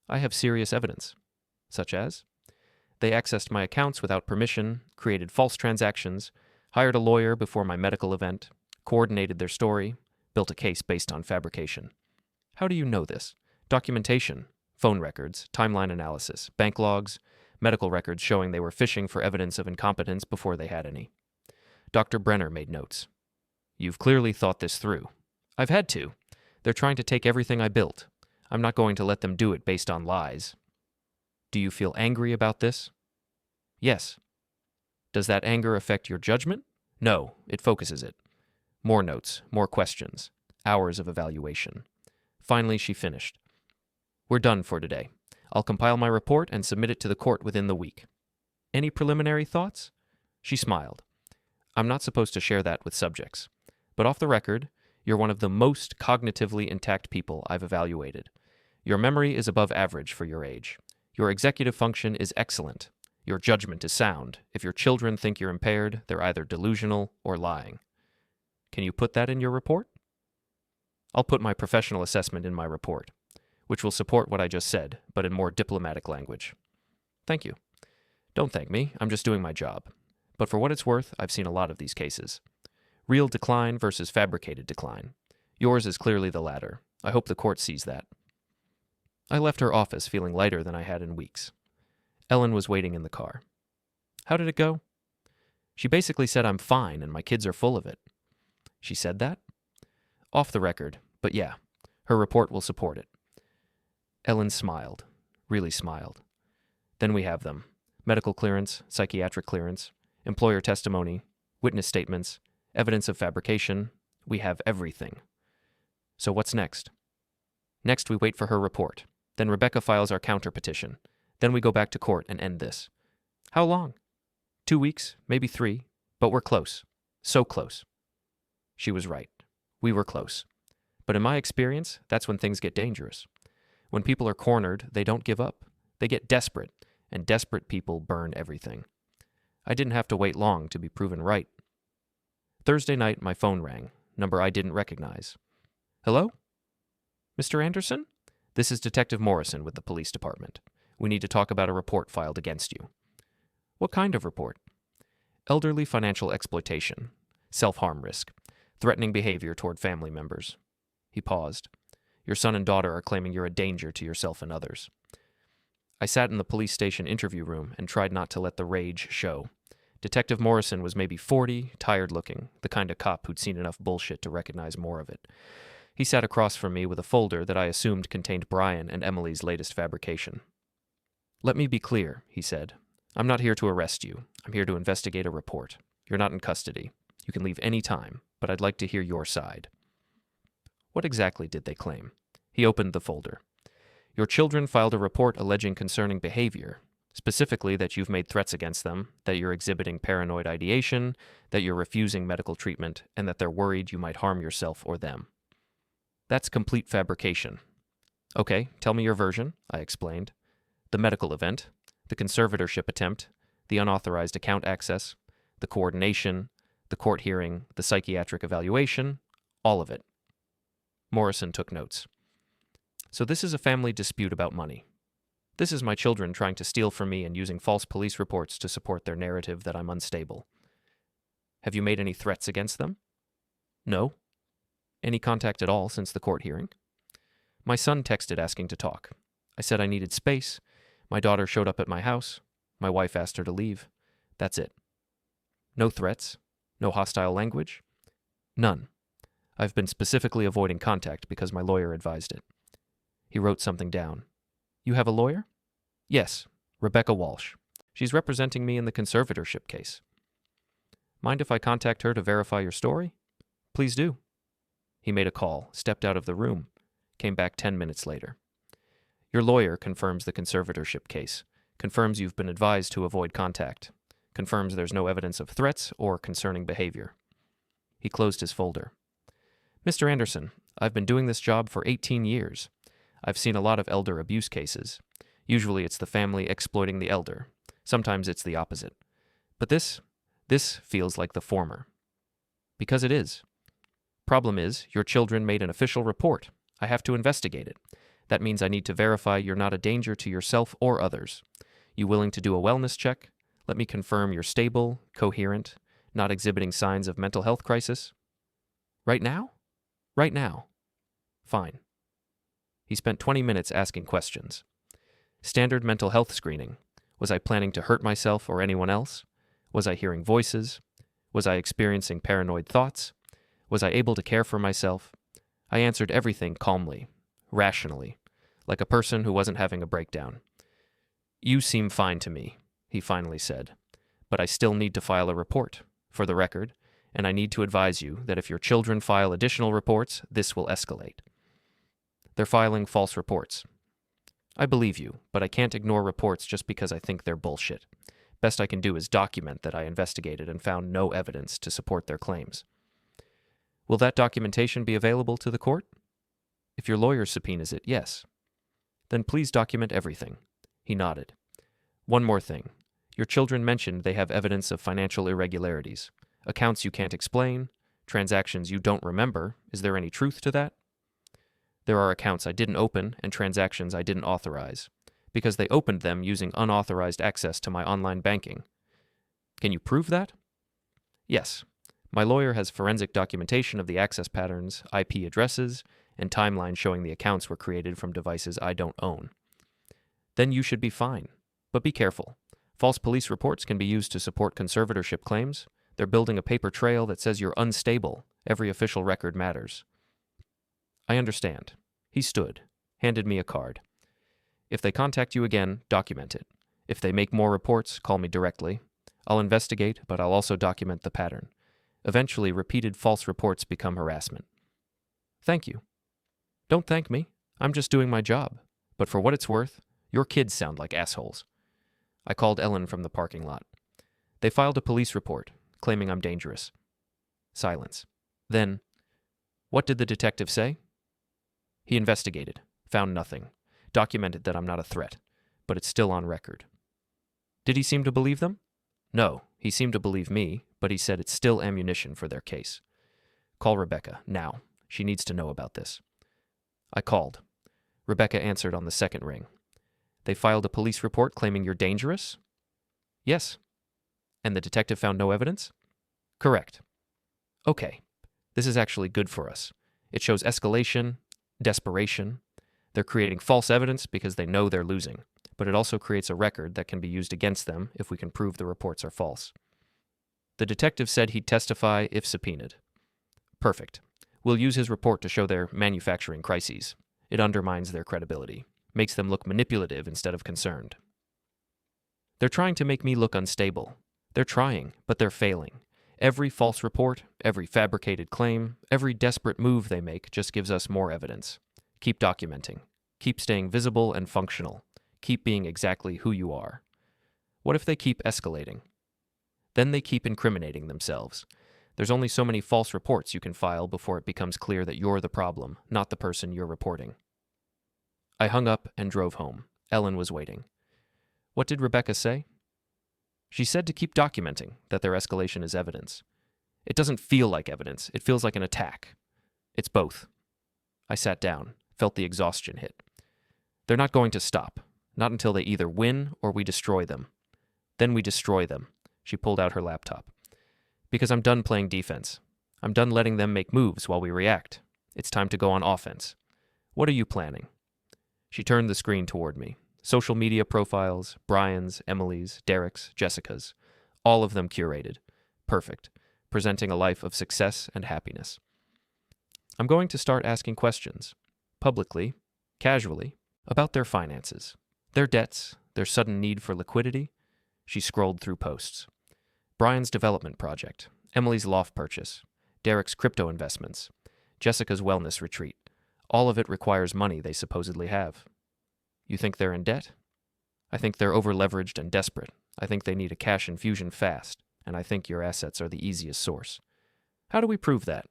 I have serious evidence. Such as? They accessed my accounts without permission, created false transactions, hired a lawyer before my medical event, coordinated their story, built a case based on fabrication. How do you know this? Documentation, phone records, timeline analysis, bank logs, medical records showing they were fishing for evidence of incompetence before they had any. Dr. Brenner made notes. You've clearly thought this through. I've had to. They're trying to take everything I built. I'm not going to let them do it based on lies. Do you feel angry about this? Yes. Does that anger affect your judgment? No, it focuses it. More notes, more questions, hours of evaluation. Finally, she finished. We're done for today. I'll compile my report and submit it to the court within the week. Any preliminary thoughts? She smiled. I'm not supposed to share that with subjects. But off the record, you're one of the most cognitively intact people I've evaluated. Your memory is above average for your age. Your executive function is excellent. Your judgment is sound. If your children think you're impaired, they're either delusional or lying. Can you put that in your report? I'll put my professional assessment in my report, which will support what I just said, but in more diplomatic language. Thank you. Don't thank me, I'm just doing my job. But for what it's worth, I've seen a lot of these cases. Real decline versus fabricated decline. Yours is clearly the latter. I hope the court sees that. I left her office feeling lighter than I had in weeks. Ellen was waiting in the car. How did it go? She basically said I'm fine and my kids are full of it. She said that? Off the record, but yeah, her report will support it. Ellen smiled, really smiled. Then we have them. Medical clearance, psychiatric clearance, employer testimony, witness statements, evidence of fabrication. We have everything. So what's next? Next, we wait for her report. Then Rebecca files our counter petition. Then we go back to court and end this. How long? 2 weeks, maybe 3, but we're close. So close. She was right. We were close. But in my experience, that's when things get dangerous. When people are cornered, they don't give up. They get desperate, and desperate people burn everything. I didn't have to wait long to be proven right. Thursday night, my phone rang, number I didn't recognize. Hello? Mr. Anderson? This is Detective Morrison with the police department. We need to talk about a report filed against you. What kind of report? Elderly financial exploitation, self-harm risk, threatening behavior toward family members. He paused. Your son and daughter are claiming you're a danger to yourself and others. I sat in the police station interview room and tried not to let the rage show. Detective Morrison was maybe 40, tired-looking, the kind of cop who'd seen enough bullshit to recognize more of it. He sat across from me with a folder that I assumed contained Brian and Emily's latest fabrication. Let me be clear, he said. I'm not here to arrest you. I'm here to investigate a report. You're not in custody. You can leave any time, but I'd like to hear your side. What exactly did they claim? He opened the folder. Your children filed a report alleging concerning behavior, specifically that you've made threats against them, that you're exhibiting paranoid ideation, that you're refusing medical treatment, and that they're worried you might harm yourself or them. That's complete fabrication. Okay, tell me your version, I explained. The medical event, the conservatorship attempt, the unauthorized account access, the coordination, the court hearing, the psychiatric evaluation, all of it. Morrison took notes. So this is a family dispute about money. This is my children trying to steal from me and using false police reports to support their narrative that I'm unstable. Have you made any threats against them? No. Any contact at all since the court hearing? My son texted asking to talk. I said I needed space. My daughter showed up at my house. My wife asked her to leave. That's it. No threats? No hostile language? None. I've been specifically avoiding contact because my lawyer advised it. He wrote something down. You have a lawyer? Yes, Rebecca Walsh. She's representing me in the conservatorship case. Mind if I contact her to verify your story? Please do. He made a call, stepped out of the room, came back 10 minutes later. Your lawyer confirms the conservatorship case, confirms you've been advised to avoid contact, confirms there's no evidence of threats or concerning behavior. He closed his folder. Mr. Anderson, I've been doing this job for 18 years. I've seen a lot of elder abuse cases. Usually it's the family exploiting the elder. Sometimes it's the opposite. But this feels like the former. Because it is. Problem is, your children made an official report. I have to investigate it. That means I need to verify you're not a danger to yourself or others. You willing to do a wellness check? Let me confirm you're stable, coherent, not exhibiting signs of mental health crisis. Right now? Right now. Fine. He spent 20 minutes asking questions. Standard mental health screening. Was I planning to hurt myself or anyone else? Was I hearing voices? Was I experiencing paranoid thoughts? Was I able to care for myself? I answered everything calmly, rationally, like a person who wasn't having a breakdown. You seem fine to me, he finally said, but I still need to file a report, for the record, and I need to advise you that if your children file additional reports, this will escalate. They're filing false reports. I believe you, but I can't ignore reports just because I think they're bullshit. Best I can do is document that I investigated and found no evidence to support their claims. Will that documentation be available to the court? If your lawyer subpoenas it, yes. Then please document everything. He nodded. One more thing. Your children mentioned they have evidence of financial irregularities. Accounts you can't explain, transactions you don't remember. Is there any truth to that? There are accounts I didn't open and transactions I didn't authorize, because they opened them using unauthorized access to my online banking. Can you prove that? Yes. My lawyer has forensic documentation of the access patterns, IP addresses, and timelines showing the accounts were created from devices I don't own. Then you should be fine. But be careful. False police reports can be used to support conservatorship claims. They're building a paper trail that says you're unstable. Every official record matters. I understand. He stood, handed me a card. If they contact you again, document it. If they make more reports, call me directly. I'll investigate, but I'll also document the pattern. Eventually, repeated false reports become harassment. Thank you. Don't thank me. I'm just doing my job. But for what it's worth, your kids sound like assholes. I called Ellen from the parking lot. They filed a police report, claiming I'm dangerous. Silence. Then, what did the detective say? He investigated, found nothing, documented that I'm not a threat, but it's still on record. Did he seem to believe them? No, he seemed to believe me, but he said it's still ammunition for their case. Call Rebecca, now. She needs to know about this. I called. Rebecca answered on the second ring. They filed a police report claiming you're dangerous? Yes. And the detective found no evidence? Correct. Okay. This is actually good for us. It shows escalation, desperation. They're creating false evidence because they know they're losing, but it also creates a record that can be used against them if we can prove the reports are false. The detective said he'd testify if subpoenaed. Perfect. We'll use his report to show their manufacturing crises. It undermines their credibility, makes them look manipulative instead of concerned. They're trying to make me look unstable. They're trying, but they're failing. Every false report, every fabricated claim, every desperate move they make just gives us more evidence. Keep documenting. Keep staying visible and functional. Keep being exactly who you are. What if they keep escalating? Then they keep incriminating themselves. There's only so many false reports you can file before it becomes clear that you're the problem, not the person you're reporting. I hung up and drove home. Ellen was waiting. What did Rebecca say? She said to keep documenting that their escalation is evidence. It doesn't feel like evidence. It feels like an attack. It's both. I sat down, felt the exhaustion hit. They're not going to stop. Not until they either win or we destroy them. Then we destroy them. She pulled out her laptop. Because I'm done playing defense. I'm done letting them make moves while we react. It's time to go on offense. What are you planning? She turned the screen toward me. Social media profiles, Brian's, Emily's, Derek's, Jessica's. All of them curated. Perfect. Presenting a life of success and happiness. I'm going to start asking questions. Publicly, casually, about their finances. Their debts, their sudden need for liquidity. She scrolled through posts. Brian's development project, Emily's loft purchase, Derek's crypto investments, Jessica's wellness retreat. All of it requires money they supposedly have. You think they're in debt? I think they're over-leveraged and desperate. I think they need a cash infusion fast, and I think your assets are the easiest source. How do we prove that?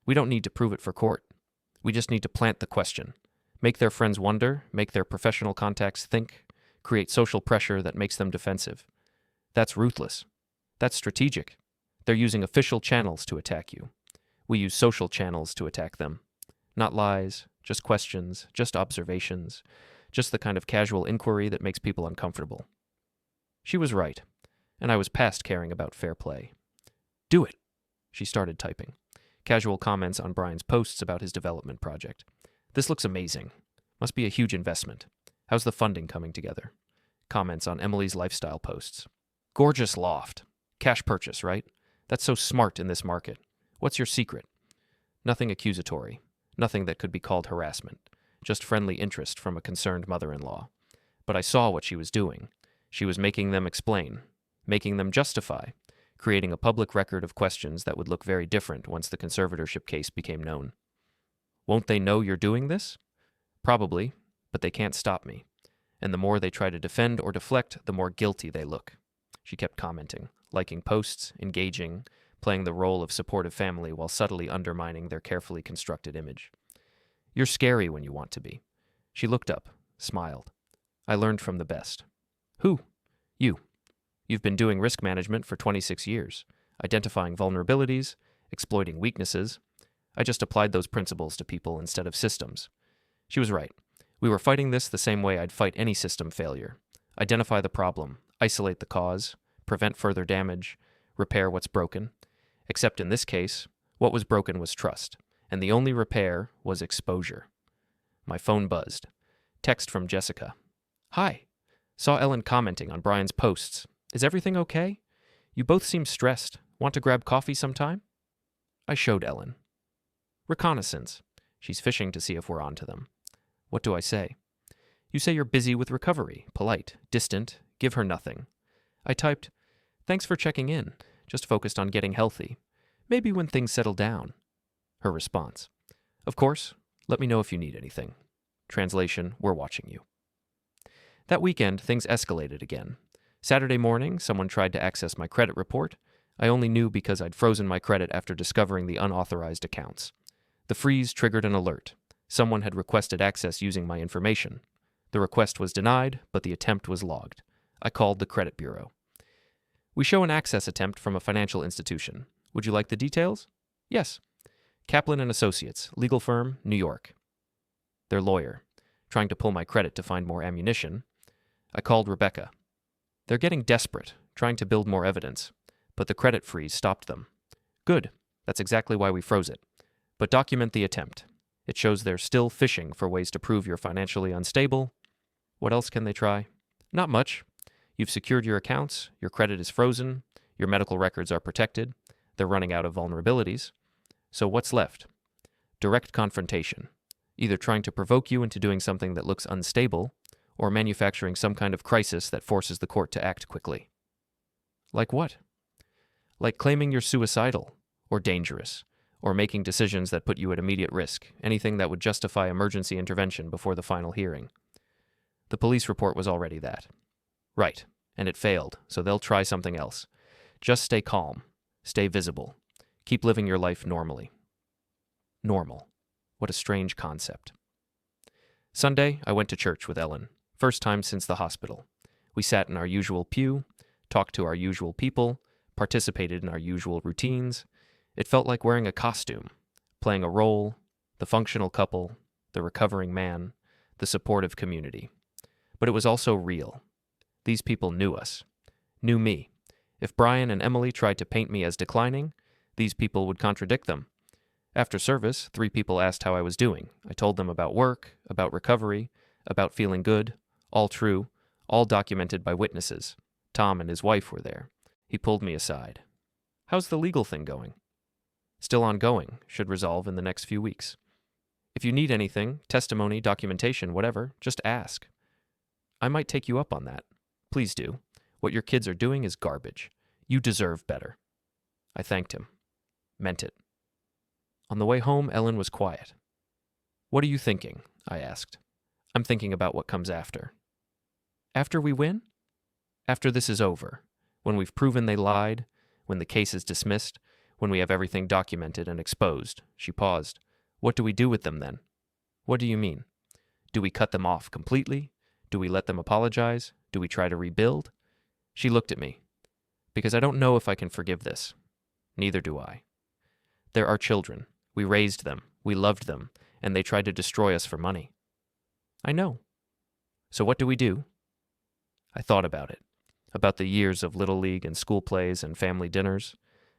We don't need to prove it for court. We just need to plant the question. Make their friends wonder, make their professional contacts think, create social pressure that makes them defensive. That's ruthless. That's strategic. They're using official channels to attack you. We use social channels to attack them. Not lies, just questions, just observations, just the kind of casual inquiry that makes people uncomfortable. She was right, and I was past caring about fair play. Do it, she started typing. Casual comments on Brian's posts about his development project. This looks amazing. Must be a huge investment. How's the funding coming together? Comments on Emily's lifestyle posts. Gorgeous loft. Cash purchase, right? That's so smart in this market. What's your secret? Nothing accusatory. Nothing that could be called harassment. Just friendly interest from a concerned mother-in-law. But I saw what she was doing. She was making them explain, making them justify, creating a public record of questions that would look very different once the conservatorship case became known. Won't they know you're doing this? Probably, but they can't stop me. And the more they try to defend or deflect, the more guilty they look. She kept commenting, liking posts, engaging, playing the role of supportive family while subtly undermining their carefully constructed image. You're scary when you want to be. She looked up, smiled. I learned from the best. Who? You. You've been doing risk management for 26 years, identifying vulnerabilities, exploiting weaknesses. I just applied those principles to people instead of systems. She was right. We were fighting this the same way I'd fight any system failure. Identify the problem, isolate the cause, prevent further damage, repair what's broken. Except in this case, what was broken was trust, and the only repair was exposure. My phone buzzed. Text from Jessica. Hi. Saw Ellen commenting on Brian's posts. Is everything okay? You both seem stressed. Want to grab coffee sometime? I showed Ellen. Reconnaissance. She's fishing to see if we're onto them. What do I say? You say you're busy with recovery, polite, distant, give her nothing. I typed, thanks for checking in, just focused on getting healthy. Maybe when things settle down. Her response. Of course, let me know if you need anything. Translation, we're watching you. That weekend, things escalated again. Saturday morning, someone tried to access my credit report. I only knew because I'd frozen my credit after discovering the unauthorized accounts. The freeze triggered an alert. Someone had requested access using my information. The request was denied, but the attempt was logged. I called the credit bureau. We show an access attempt from a financial institution. Would you like the details? Yes. Kaplan and Associates, legal firm, New York. Their lawyer, trying to pull my credit to find more ammunition. I called Rebecca. They're getting desperate, trying to build more evidence, but the credit freeze stopped them. Good. That's exactly why we froze it. But document the attempt. It shows they're still fishing for ways to prove you're financially unstable. What else can they try? Not much. You've secured your accounts, your credit is frozen, your medical records are protected, they're running out of vulnerabilities. So what's left? Direct confrontation. Either trying to provoke you into doing something that looks unstable, or manufacturing some kind of crisis that forces the court to act quickly. Like what? Like claiming you're suicidal, or dangerous, or making decisions that put you at immediate risk, anything that would justify emergency intervention before the final hearing. The police report was already that. Right, and it failed, so they'll try something else. Just stay calm, stay visible, keep living your life normally. Normal. What a strange concept. Sunday, I went to church with Ellen. First time since the hospital. We sat in our usual pew, talked to our usual people, participated in our usual routines. It felt like wearing a costume, playing a role, the functional couple, the recovering man, the supportive community. But it was also real. These people knew us, knew me. If Brian and Emily tried to paint me as declining, these people would contradict them. After service, 3 people asked how I was doing. I told them about work, about recovery, about feeling good, all true, all documented by witnesses. Tom and his wife were there. He pulled me aside. How's the legal thing going? Still ongoing, should resolve in the next few weeks. If you need anything, testimony, documentation, whatever, just ask. I might take you up on that. Please do. What your kids are doing is garbage. You deserve better. I thanked him. Meant it. On the way home, Ellen was quiet. What are you thinking? I asked. I'm thinking about what comes after. After we win? After this is over. When we've proven they lied, when the case is dismissed, when we have everything documented and exposed. She paused. What do we do with them then? What do you mean? Do we cut them off completely? Do we let them apologize? Do we try to rebuild? She looked at me. Because I don't know if I can forgive this. Neither do I. They're our children. We raised them. We loved them. And they tried to destroy us for money. I know. So what do we do? I thought about it. About the years of Little League and school plays and family dinners.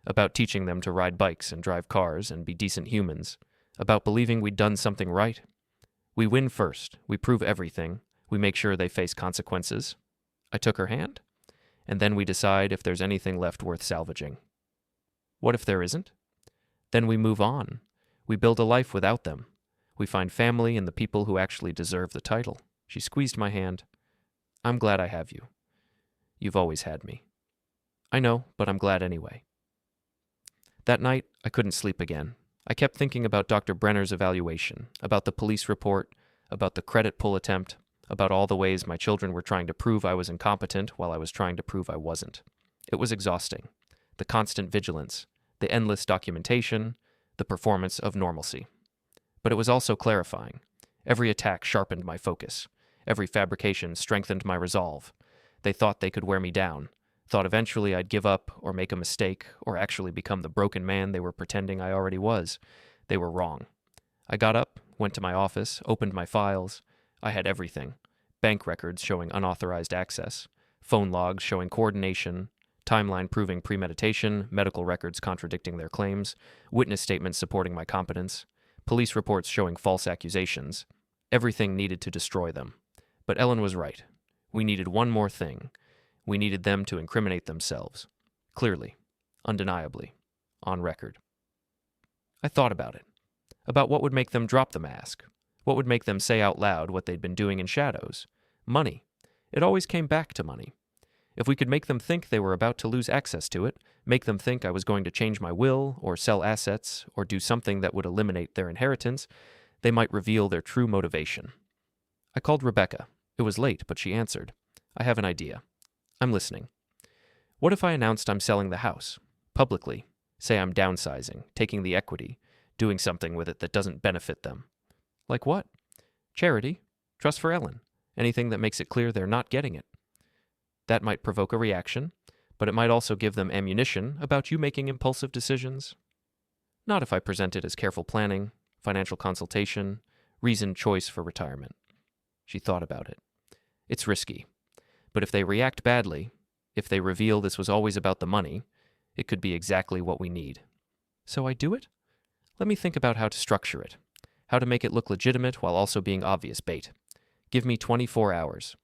About teaching them to ride bikes and drive cars and be decent humans. About believing we'd done something right. We win first. We prove everything. We make sure they face consequences. I took her hand. And then we decide if there's anything left worth salvaging. What if there isn't? Then we move on. We build a life without them. We find family in the people who actually deserve the title. She squeezed my hand. I'm glad I have you. You've always had me. I know, but I'm glad anyway. That night, I couldn't sleep again. I kept thinking about Dr. Brenner's evaluation, about the police report, about the credit pull attempt, about all the ways my children were trying to prove I was incompetent while I was trying to prove I wasn't. It was exhausting. The constant vigilance, the endless documentation, the performance of normalcy. But it was also clarifying. Every attack sharpened my focus. Every fabrication strengthened my resolve. They thought they could wear me down, thought eventually I'd give up or make a mistake or actually become the broken man they were pretending I already was. They were wrong. I got up, went to my office, opened my files. I had everything. Bank records showing unauthorized access, phone logs showing coordination, timeline proving premeditation, medical records contradicting their claims, witness statements supporting my competence, police reports showing false accusations. Everything needed to destroy them. But Ellen was right. We needed one more thing. We needed them to incriminate themselves. Clearly, undeniably, on record. I thought about it. About what would make them drop the mask. What would make them say out loud what they'd been doing in shadows. Money. It always came back to money. If we could make them think they were about to lose access to it, make them think I was going to change my will, or sell assets, or do something that would eliminate their inheritance, they might reveal their true motivation. I called Rebecca. It was late, but she answered. I have an idea. I'm listening. What if I announced I'm selling the house? Publicly. Say I'm downsizing, taking the equity, doing something with it that doesn't benefit them. Like what? Charity. Trust for Ellen. Anything that makes it clear they're not getting it. That might provoke a reaction, but it might also give them ammunition about you making impulsive decisions. Not if I present it as careful planning, financial consultation, reasoned choice for retirement. She thought about it. It's risky. But if they react badly, if they reveal this was always about the money, it could be exactly what we need. So I do it? Let me think about how to structure it, how to make it look legitimate while also being obvious bait. Give me 24 hours.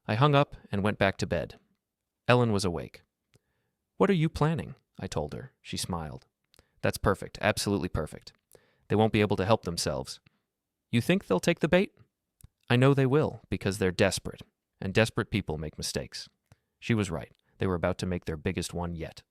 I hung up and went back to bed. Ellen was awake. What are you planning? I told her. She smiled. That's perfect, absolutely perfect. They won't be able to help themselves. You think they'll take the bait? I know they will, because they're desperate, and desperate people make mistakes. She was right. They were about to make their biggest one yet.